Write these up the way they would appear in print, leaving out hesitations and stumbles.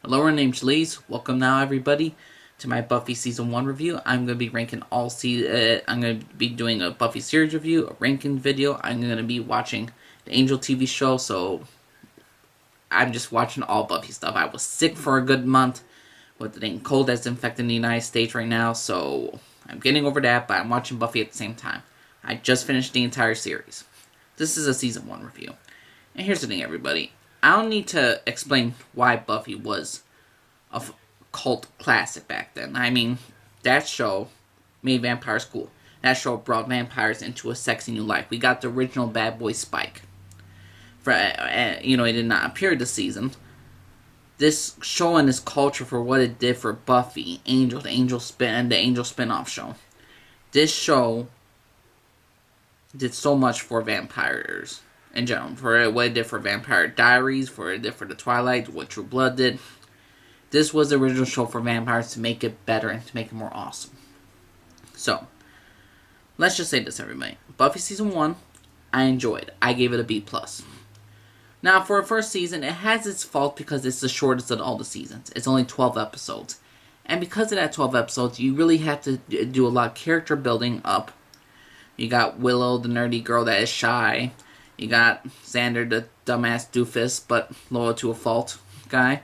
Hello, my name's Lise. Welcome now, everybody, to my Buffy Season 1 review. I'm going to be ranking all I'm going to be doing a Buffy series review, a ranking video. I'm going to be watching the Angel TV show, so I'm just watching all Buffy stuff. I was sick for a good month with the dang cold that's infecting the United States right now, so I'm getting over that, but I'm watching Buffy at the same time. I just finished the entire series. This is a Season 1 review. And here's the thing, everybody. I don't need to explain why Buffy was a cult classic back then. I mean, that show made vampires cool. That show brought vampires into a sexy new life. We got the original bad boy Spike. He did not appear this season. This show and this culture for what it did for Buffy, the Angel spin-off show. This show did so much for vampires in general. For what it did for Vampire Diaries, for what it did for the Twilight, what True Blood did. This was the original show for vampires to make it better and to make it more awesome. So, let's just say this, everybody. Buffy Season 1, I enjoyed. I gave it a B+. Now, for a first season, it has its fault because it's the shortest of all the seasons. It's only 12 episodes. And because of that 12 episodes, you really have to do a lot of character building up. You got Willow, the nerdy girl that is shy. You got Xander, the dumbass doofus, but loyal to a fault guy,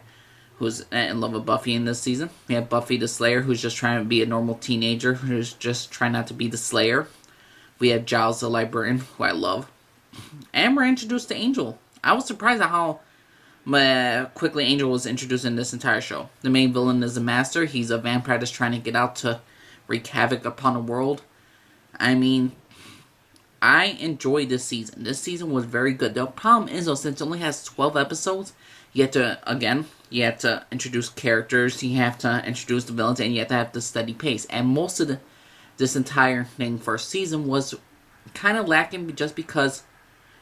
who's in love with Buffy in this season. We have Buffy the Slayer, who's just trying to be a normal teenager, who's just trying not to be the Slayer. We have Giles the Librarian, who I love. And we're introduced to Angel. I was surprised at how quickly Angel was introduced in this entire show. The main villain is a master. He's a vampire that's trying to get out to wreak havoc upon the world. I mean, I enjoyed this season. This season was very good. The problem is, though, since it only has 12 episodes, you have to introduce characters, you have to introduce the villains, and you have to have the steady pace. And most of this entire thing first season was kind of lacking just because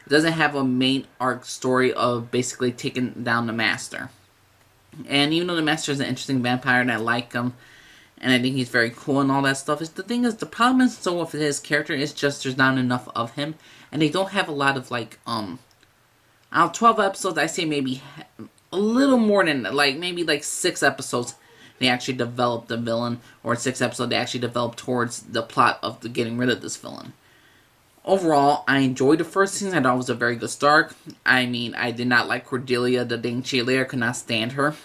it doesn't have a main arc story of basically taking down the Master. And even though the Master is an interesting vampire and I like him, and I think he's very cool and all that stuff, the problem is so with his character is just there's not enough of him, and they don't have a lot of out of 12 episodes, I say maybe a little more than, maybe 6 episodes they actually develop the villain, or 6 episodes they actually develop towards the plot of getting rid of this villain. Overall, I enjoyed the first season. I thought it was a very good start. I mean, I did not like Cordelia, the dang cheerleader. I could not stand her.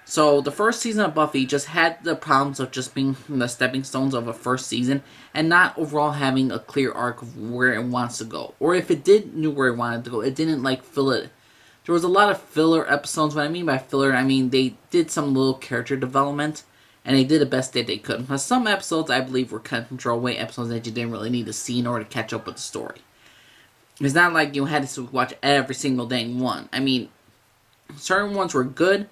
So, the first season of Buffy just had the problems of just being the stepping stones of a first season and not overall having a clear arc of where it wants to go. Or if it did knew where it wanted to go, it didn't fill it. There was a lot of filler episodes. What I mean by filler, I mean they did some little character development and they did the best that they could. But some episodes, I believe, were kind of throwaway episodes that you didn't really need to see in order to catch up with the story. It's not like you had to watch every single dang one. I mean, certain ones were good,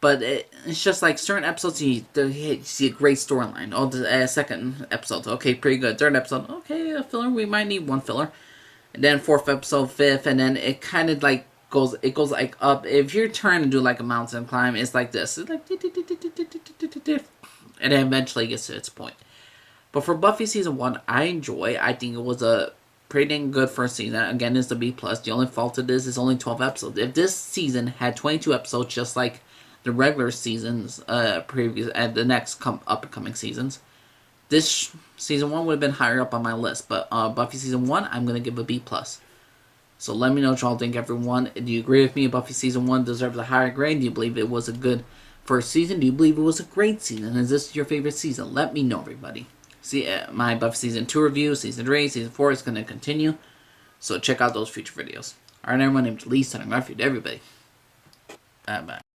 but it's just like certain episodes, you see a great storyline. Oh, the second episode, okay, pretty good. Third episode, okay, a filler, we might need one filler. And then fourth episode, fifth, and then it kind of goes up. If you're trying to do a mountain climb, it's like this. It's like, and then eventually gets to its point. But for Buffy Season 1, I enjoy. I think it was a pretty dang good first season. Again, it's the B+. The only fault of this is only 12 episodes. If this season had 22 episodes, just like the regular seasons, previous and the next up-and-coming seasons, this Season 1 would have been higher up on my list. But Buffy Season 1, I'm going to give a B+. So let me know what y'all think, everyone. Do you agree with me? Buffy Season 1 deserves a higher grade? Do you believe it was a good first season? Do you believe it was a great season? Is this your favorite season? Let me know, everybody. See, my Buffy Season 2 review, Season 3, Season 4 is going to continue. So check out those future videos. Alright, everyone, my name's Lee, signing off for you to everybody. Bye-bye.